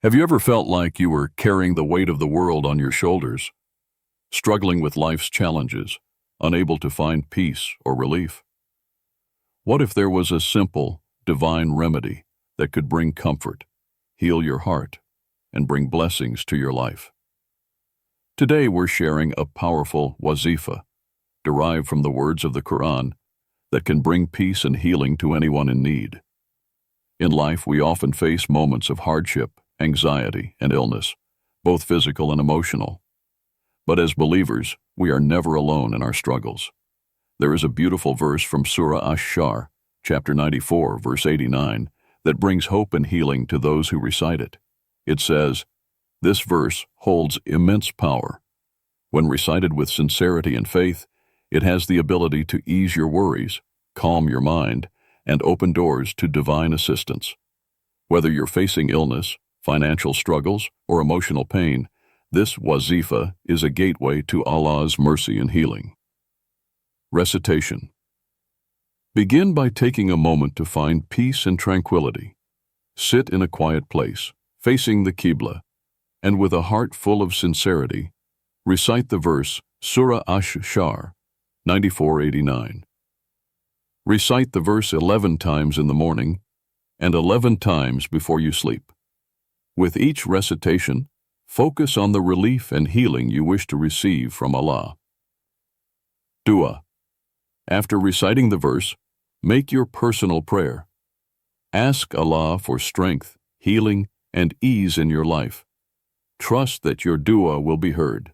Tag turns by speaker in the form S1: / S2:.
S1: Have you ever felt like you were carrying the weight of the world on your shoulders, struggling with life's challenges, unable to find peace or relief? What if there was a simple, divine remedy that could bring comfort, heal your heart, and bring blessings to your life? Today we're sharing a powerful wazifa, derived from the words of the Qur'an, that can bring peace and healing to anyone in need. In life, we often face moments of hardship, anxiety, and illness, both physical and emotional. But as believers, we are never alone in our struggles. There is a beautiful verse from Surah Ash-Sharh, chapter 94, verse 89, that brings hope and healing to those who recite it. It says, "This verse holds immense power. When recited with sincerity and faith, it has the ability to ease your worries, calm your mind, and open doors to divine assistance. Whether you're facing illness, financial struggles, or emotional pain, this wazifa is a gateway to Allah's mercy and healing." Recitation. Begin by taking a moment to find peace and tranquility. Sit in a quiet place, facing the Qibla, and with a heart full of sincerity, recite the verse Surah Ash-Sharh 94:89. Recite the verse 11 times in the morning and 11 times before you sleep. With each recitation, focus on the relief and healing you wish to receive from Allah. Dua. After reciting the verse, make your personal prayer. Ask Allah for strength, healing, and ease in your life. Trust that your dua will be heard.